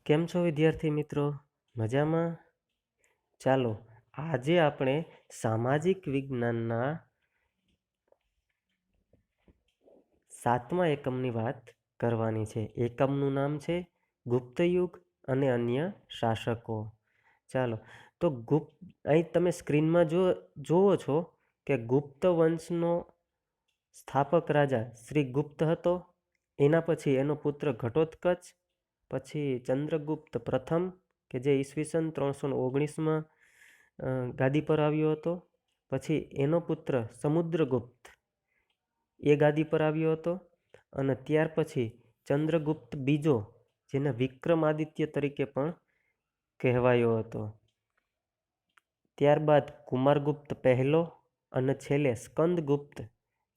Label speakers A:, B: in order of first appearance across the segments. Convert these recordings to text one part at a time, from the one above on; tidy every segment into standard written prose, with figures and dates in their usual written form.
A: કેમ છો વિદ્યાર્થી મિત્રો? મજામાં? ચાલો આજે આપણે સામાજિક વિજ્ઞાનના 7મા એકમની વાત કરવાની છે. એકમનું નામ છે ગુપ્ત યુગ અને અન્ય શાસકો. ચાલો તો અહીં તમે સ્ક્રીનમાં જોવો છો કે ગુપ્ત વંશનો સ્થાપક રાજા શ્રી ગુપ્ત હતો. એના પછી એનો પુત્ર ઘટોત્કચ, પછી ચંદ્રગુપ્ત પ્રથમ કે જે ઈસવીસન 319માં ગાદી પર આવ્યો હતો. પછી એનો પુત્ર સમુદ્રગુપ્ત એ ગાદી પર આવ્યો હતો. અને ત્યાર પછી ચંદ્રગુપ્ત બીજો, જેને વિક્રમાદિત્ય તરીકે પણ કહેવાયો હતો. ત્યારબાદ કુમારગુપ્ત પહેલો અને છેલ્લે સ્કંદગુપ્ત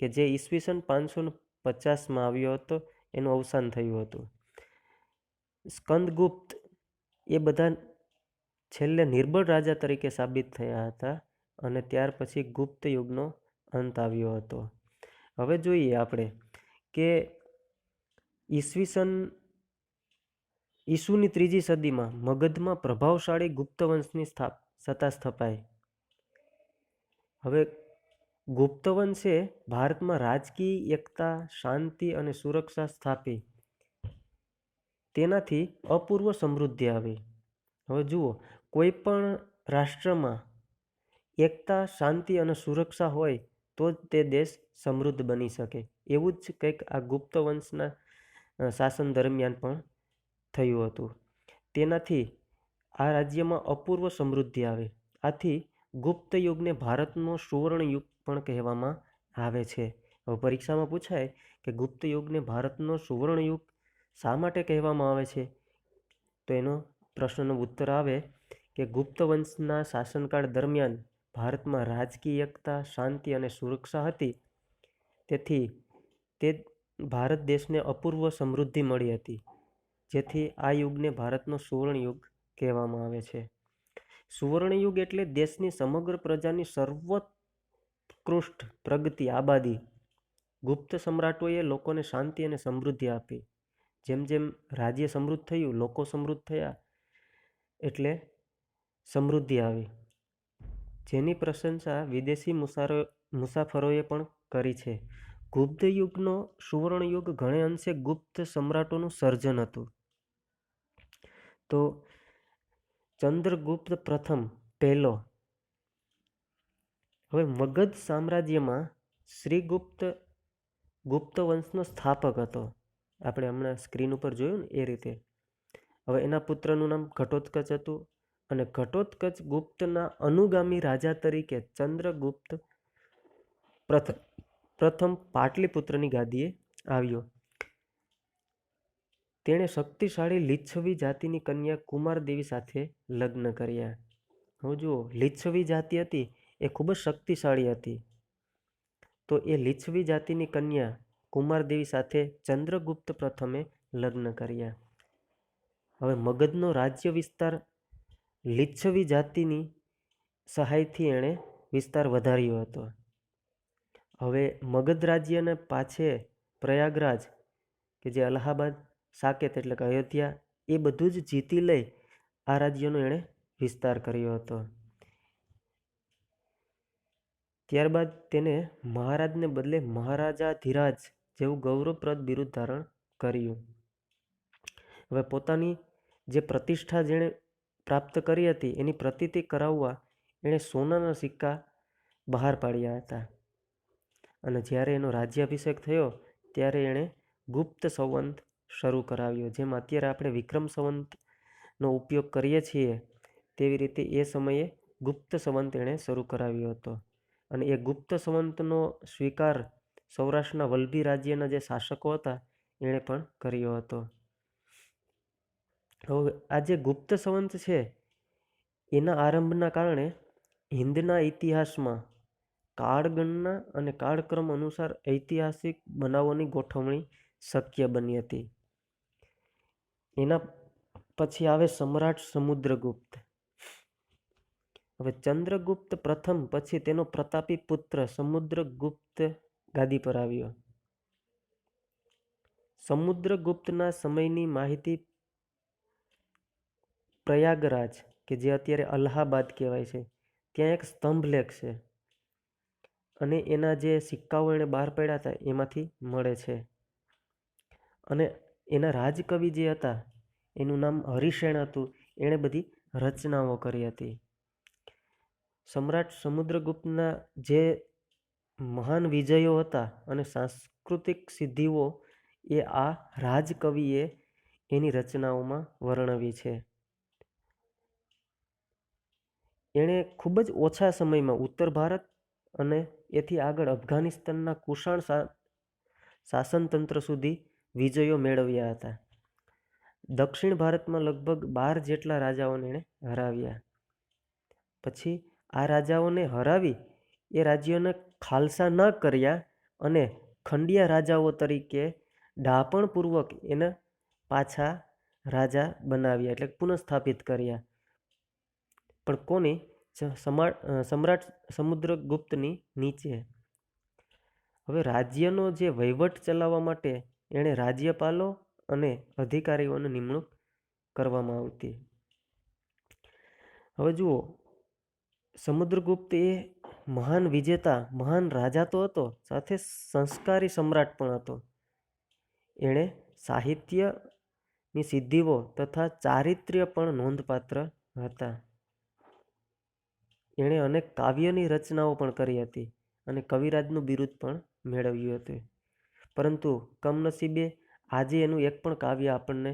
A: કે જે ઈસવીસન 550માં આવ્યો હતો, એનું અવસાન થયું હતું. સ્કંદગુપ્ત એ બધા છેલ્લે નિર્બળ રાજા તરીકે સાબિત થયા હતા અને ત્યાર પછી ગુપ્ત યુગનો અંત આવ્યો હતો. હવે જોઈએ આપણે કે ઈસુની 3જી સદીમાં મગધમાં પ્રભાવશાળી ગુપ્ત વંશની સત્તા સ્થપાઈ. હવે ગુપ્ત વંશે ભારતમાં રાજકીય એકતા, શાંતિ અને સુરક્ષા સ્થાપી. તેનાથી અપૂર્વ સમૃદ્ધિ આવી. હવે જુઓ, કોઈ પણ રાષ્ટ્રમાં એકતા, શાંતિ અને સુરક્ષા હોય તો જ તે દેશ સમૃદ્ધ બની શકે. એવું જ કંઈક આ ગુપ્ત વંશના શાસન દરમિયાન પણ થયું હતું. તેનાથી આ રાજ્યમાં અપૂર્વ સમૃદ્ધિ આવે. આથી ગુપ્ત યુગને ભારતનો સુવર્ણ યુગ પણ કહેવામાં આવે છે. હવે પરીક્ષામાં પૂછાય કે ગુપ્ત યુગને ભારતનો સુવર્ણ યુગ શા માટે કહેવામાં આવે છે? તો એનો પ્રશ્નનો ઉત્તર આવે કે ગુપ્ત વંશના શાસનકાળ દરમિયાન ભારતમાં રાજકીય એકતા, શાંતિ અને સુરક્ષા હતી. તેથી તે ભારત દેશને અપૂર્વ સમૃદ્ધિ મળી હતી, જેથી આ યુગને ભારતનો સુવર્ણ યુગ કહેવામાં આવે છે. સુવર્ણ યુગ એટલે દેશની સમગ્ર પ્રજાની સર્વોત્કૃષ્ટ પ્રગતિ, આબાદી. ગુપ્ત સમ્રાટોએ લોકોને શાંતિ અને સમૃદ્ધિ આપી. જેમ જેમ રાજ્ય સમૃદ્ધ થયું, લોકો સમૃદ્ધ થયા, એટલે સમૃદ્ધિ આવી, જેની પ્રશંસા વિદેશી મુસાફરોએ પણ કરી છે. ગુપ્ત યુગનો સુવર્ણ યુગ ઘણે અંશે ગુપ્ત સમ્રાટોનું સર્જન હતું. તો ચંદ્રગુપ્ત પ્રથમ પહેલો. હવે મગધ સામ્રાજ્યમાં શ્રી ગુપ્ત વંશનો સ્થાપક હતો. આપણે હમણાં સ્ક્રીન ઉપર જોયું ને એ રીતે. હવે એના પુત્રનું નામ ઘટોત્કચ હતું અને ઘટોત્કચ ગુપ્તના અનુગામી રાજા તરીકે ચંદ્રગુપ્ત પ્રથમ પાટલીપુત્રની ગાદીએ આવ્યો. તેણે શક્તિશાળી લીચ્છવી જાતિની કન્યા કુમારદેવી સાથે લગ્ન કર્યા. હવે જુઓ, લીચ્છવી જાતિ હતી એ ખૂબ જ શક્તિશાળી હતી. તો એ લીચ્છવી જાતિની કન્યા કુમારદેવી સાથે ચંદ્રગુપ્ત પ્રથમે લગ્ન કર્યા. હવે મગધનો રાજ્ય વિસ્તાર લીચ્છવી જાતિની સહાયથી એણે વિસ્તાર વધાર્યો હતો. હવે મગધ રાજ્યને પાછે પ્રયાગરાજ કે જે અલ્હાબાદ, સાકેત એટલે કે અયોધ્યા, એ બધું જ જીતી લઈ આ રાજ્યનો એણે વિસ્તાર કર્યો હતો. ત્યારબાદ તેને મહારાજને બદલે મહારાજાધિરાજ જેવું ગૌરવપ્રદ બિરુદ ધારણ કર્યું. હવે પોતાની જે પ્રતિષ્ઠા જેણે પ્રાપ્ત કરી હતી એની પ્રતીતિ કરાવવા એણે સોનાના સિક્કા બહાર પાડ્યા હતા. અને જ્યારે એનો રાજ્યાભિષેક થયો ત્યારે એણે ગુપ્ત સંવંત શરૂ કરાવ્યો. જેમ અત્યારે આપણે વિક્રમ સંવંતનો ઉપયોગ કરીએ છીએ તેવી રીતે એ સમયે ગુપ્ત સંવંત એણે શરૂ કરાવ્યો હતો. અને એ ગુપ્ત સંવંતનો સ્વીકાર સૌરાષ્ટ્રના વલ્લભી રાજ્યના જે શાસકો હતા એણે પણ કર્યો હતો. હવે આ જે ગુપ્ત સંવંત છે એના આરંભના કારણે હિન્દના ઇતિહાસમાં કાળગણના અને કાળક્રમ અનુસાર ઐતિહાસિક બનાવોની ગોઠવણી શક્ય બની હતી. એના પછી આવે સમ્રાટ સમુદ્રગુપ્ત. હવે ચંદ્રગુપ્ત પ્રથમ પછી તેનો પ્રતાપી પુત્ર સમુદ્રગુપ્ત ગાદી પર આવ્યો. સમુદ્રગુપ્તના સમયની માહિતી પ્રયાગરાજ કે જે અત્યારે અલ્હાબાદ કહેવાય છે, ત્યાં એક સ્તંભ લેખ છે અને એના જે સિક્કાઓ એણે બહાર પાડ્યા હતા એમાંથી મળે છે. અને એના રાજકવિ જે હતા એનું નામ હરિસેન હતું. એણે બધી રચનાઓ કરી હતી. સમ્રાટ સમુદ્રગુપ્તના જે મહાન વિજયો હતા અને સાંસ્કૃતિક સિદ્ધિઓ એ આ રાજકવિએ એની રચનાઓમાં વર્ણવી છે. એણે ખૂબ જ ઓછા સમયમાં ઉત્તર ભારત અને એથી આગળ અફઘાનિસ્તાનના કુષાણ શાસનતંત્ર સુધી વિજયો મેળવ્યા હતા. દક્ષિણ ભારતમાં લગભગ 12 જેટલા રાજાઓને એણે હરાવ્યા. પછી આ રાજાઓને હરાવી એ રાજ્યોને ખાલસા ન કર્યા અને ખંડિયા રાજાઓ તરીકે ડાપણપૂર્વક એને પાછા રાજા બનાવ્યા, એટલે પુનઃસ્થાપિત કર્યા. પણ કોની? સમ્રાટ સમુદ્રગુપ્તની નીચે. હવે રાજ્યનો જે વહીવટ ચલાવવા માટે એણે રાજ્યપાલો અને અધિકારીઓની નિમણૂક કરવામાં આવતી. હવે જુઓ, સમુદ્રગુપ્ત એ મહાન વિજેતા, મહાન રાજા તો હતો, સાથે સંસ્કારી સમ્રાટ પણ હતો. એણે સાહિત્યની સિદ્ધિઓ તથા ચારિત્ર્ય પણ નોંધપાત્ર હતા. એણે અનેક કાવ્યની રચનાઓ પણ કરી હતી અને કવિરાજનું બિરુદ પણ મેળવ્યું હતું. પરંતુ કમનસીબે આજે એનું એક પણ કાવ્ય આપણને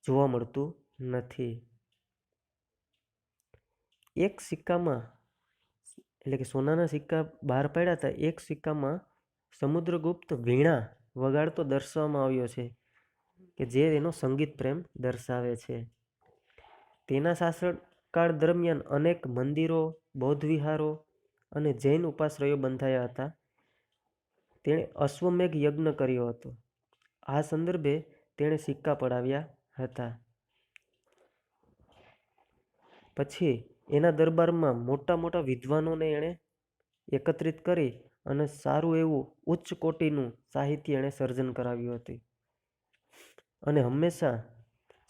A: જોવા મળતું નથી. એક સિક્કામાં, એટલે કે સોનાના સિક્કા બહાર પાડ્યા હતા, એક સિક્કામાં સમુદ્રગુપ્ત વીણા વગાડતો દર્શાવવામાં આવ્યો છે કે જે એનો સંગીત પ્રેમ દર્શાવે છે. તેના શાસનકાળ દરમિયાન અનેક મંદિરો, બૌદ્ધ વિહારો અને જૈન ઉપાશ્રયો બંધાયા હતા. તેણે અશ્વમેઘ યજ્ઞ કર્યો હતો. આ સંદર્ભે તેણે સિક્કા પડાવ્યા હતા. પછી એના દરબારમાં મોટા મોટા વિદ્વાનોને એણે એકત્રિત કરી અને સારું એવું ઉચ્ચ કોટીનું સાહિત્ય એણે સર્જન કરાવ્યું હતું. અને હંમેશા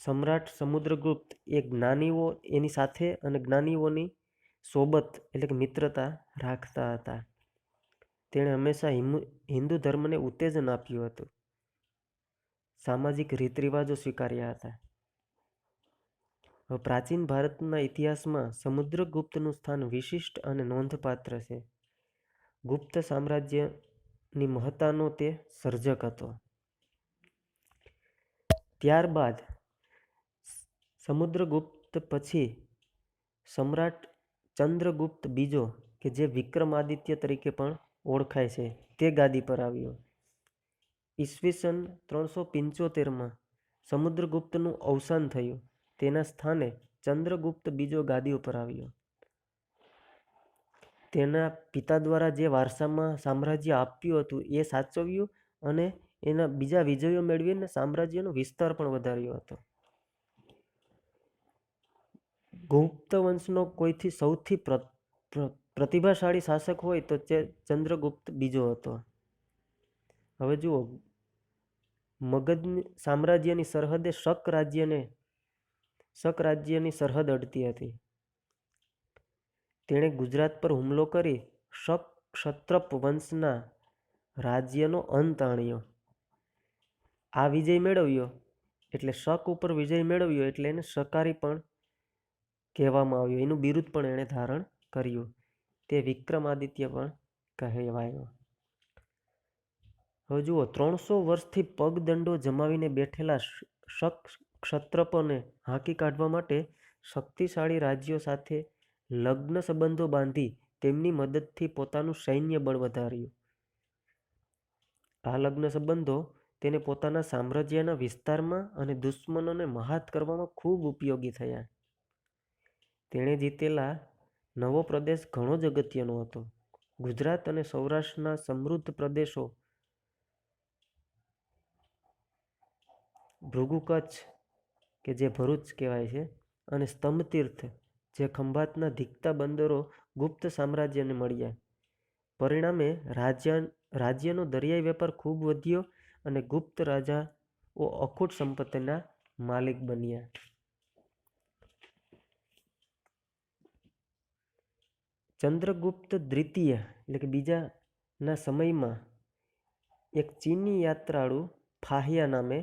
A: સમ્રાટ સમુદ્રગુપ્ત એ જ્ઞાનીઓ એની સાથે અને જ્ઞાનીઓની સોબત એટલે કે મિત્રતા રાખતા હતા. તેણે હંમેશા હિન્દુ ધર્મને ઉત્તેજન આપ્યું હતું. સામાજિક રીત રિવાજો સ્વીકાર્યા હતા. પ્રાચીન ભારતના ઇતિહાસમાં સમુદ્રગુપ્તનું સ્થાન વિશિષ્ટ અને નોંધપાત્ર છે. ગુપ્ત સામ્રાજ્યની મહત્તાનો તે સર્જક હતો. ત્યારબાદ સમુદ્રગુપ્ત પછી સમ્રાટ ચંદ્રગુપ્ત બીજો કે જે વિક્રમાદિત્ય તરીકે પણ ઓળખાય છે તે ગાદી પર આવ્યો. ઈસવીસન 375માં સમુદ્રગુપ્તનું અવસાન થયું. તેના સ્થાને ચંદ્રગુપ્ત બીજો ગાદી ઉપર આવ્યો. તેના પિતા દ્વારા જે વારસામાં સામ્રાજ્ય આપ્યું હતું એ સાચવ્યું અને એના બીજા વિજયો મેળવીને સામ્રાજ્યનો વિસ્તાર પણ વધાર્યો હતો. ગુપ્ત વંશનો કોઈથી સૌથી પ્રતિભાશાળી શાસક હોય તો તે ચંદ્રગુપ્ત બીજો હતો. હવે જુઓ, મગધ સામ્રાજ્યની સરહદે શક રાજ્યની સરહદ અડતી હતી. તેણે ગુજરાત પર હુમલો કરી શક ક્ષત્રપ વંશના રાજ્યનો અંત આણ્યો. આ વિજય મેળવ્યો એટલે શક ઉપર વિજય મેળવ્યો એટલે એને શકારી પણ કહેવામાં આવ્યું. એનું બિરુદ પણ એણે ધારણ કર્યું. તે વિક્રમાદિત્ય પણ કહેવાયો. હવે જુઓ, 300 વર્ષથી પગદંડો જમાવીને બેઠેલા શક ક્ષત્રપોને હાંકી કાઢવા માટે શક્તિશાળી રાજ્યો સાથે લગ્ન સંબંધો બાંધી તેમની મદદથી પોતાનું સૈન્ય બળ વધાર્યું. આ લગ્ન સંબંધો તેને પોતાના સામ્રાજ્યના વિસ્તારમાં અને દુશ્મનોને મહાત કરવામાં ખૂબ ઉપયોગી થયા. તેણે જીતેલા નવો પ્રદેશ ઘણો જ અગત્યનો હતો. ગુજરાત અને સૌરાષ્ટ્રના સમૃદ્ધ પ્રદેશો, ભૃગુ કચ્છ કે જે ભરૂચ કહેવાય છે અને સ્તંભતીર્થ જે ખંભાતના ધીકતા બંદરો ગુપ્ત સામ્રાજ્યને મળ્યા. પરિણામે રાજ્યનો દરિયાઈ વેપાર ખૂબ વધ્યો અને ગુપ્ત રાજાઓ અખૂટ સંપત્તિના માલિક બન્યા. ચંદ્રગુપ્ત દ્વિતીય એટલે કે બીજાના સમયમાં એક ચીની યાત્રાળુ ફાહિયા નામે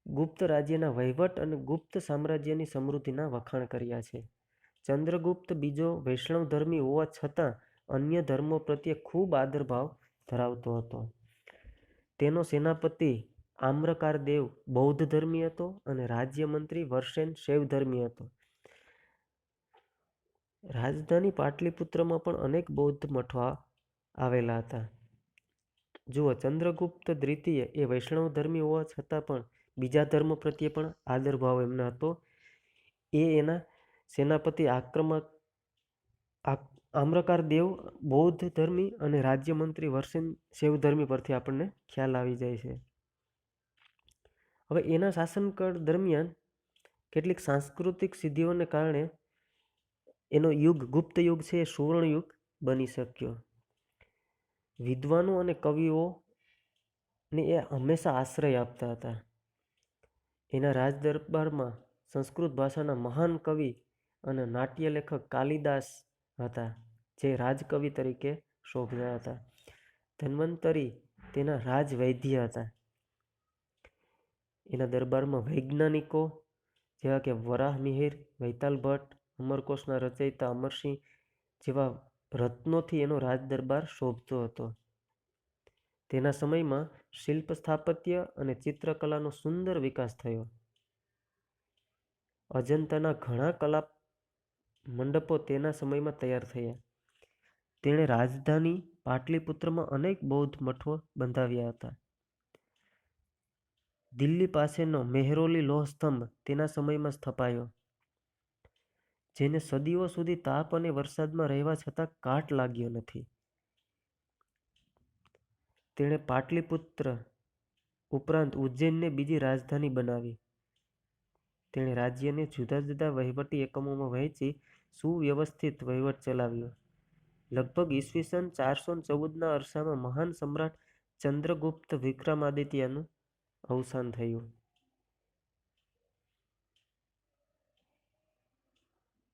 A: ગુપ્ત રાજ્યના વહીવટ અને ગુપ્ત સામ્રાજ્યની સમૃદ્ધિના વખાણ કર્યા છે. ચંદ્રગુપ્ત બીજો વૈષ્ણવ ધર્મી હોવા છતાં અન્ય ધર્મો પ્રત્યે ખૂબ આદરભાવ ધરાવતો હતો. તેનો સેનાપતિ આમ્રકારદેવ બૌદ્ધ ધર્મી હતો અને રાજ્યમંત્રી વર્ષેન શૈવ ધર્મી હતો. રાજધાની પાટલીપુત્રમાં પણ અનેક બૌદ્ધ મઠો આવેલા હતા. જુઓ, ચંદ્રગુપ્ત દ્વિતીય એ વૈષ્ણવ ધર્મી હોવા છતાં પણ બીજા ધર્મ પ્રત્યે પણ આદરભાવ એમનો હતો. એ એના સેનાપતિ આમ્રકારદેવ બૌદ્ધ ધર્મી અને રાજ્યમંત્રી વર્ષેન શૈવ ધર્મી પરથી આપણને ખ્યાલ આવી જાય છે. હવે એના શાસનકાળ દરમિયાન કેટલીક સાંસ્કૃતિક સિદ્ધિઓને કારણે એનો યુગ ગુપ્ત યુગ છે એ સુવર્ણ યુગ બની શક્યો. વિદ્વાનો અને કવિઓને એ હંમેશા આશ્રય આપતા હતા. એના રાજદરબારમાં સંસ્કૃત ભાષાના મહાન કવિ અને નાટ્ય લેખક કાલિદાસ હતા, જે રાજકવિ તરીકે શોભતા હતા. ધન્વંતરી તેના રાજવૈદ્ય હતા. એના દરબારમાં વૈજ્ઞાનિકો જેવા કે વરાહ મિહિર, વૈતાલ ભટ્ટ, અમરકોશના રચયિતા અમરસિંહ જેવા રત્નોથી એનો રાજદરબાર શોભતો હતો. તેના સમયમાં શિલ્પ સ્થાપત્ય અને ચિત્રકલાનો સુંદર વિકાસ થયો. અજંતાના ઘણા કલા મંડપો તેના સમયમાં તૈયાર થયા. તેણે રાજધાની પાટલીપુત્રમાં અનેક બૌદ્ધ મઠો બંધાવ્યા હતા. દિલ્હી પાસેનો મેહરોલી લોહ સ્તંભ તેના સમયમાં સ્થપાયો, જેને સદીઓ સુધી તાપ અને વરસાદમાં રહેવા છતાં કાટ લાગ્યો નથી. તેણે પાટલીપુત્ર ઉપરાંત ઉજ્જૈનને બીજી રાજધાની બનાવી. તેણે રાજ્યને જુદા જુદા વહીવટી એકમોમાં વહેંચી સુવ્યવસ્થિત વહીવટ ચલાવ્યો. લગભગ ઈસવીસન 414ના અરસામાં મહાન સમ્રાટ ચંદ્રગુપ્ત વિક્રમાદિત્યનું અવસાન થયું.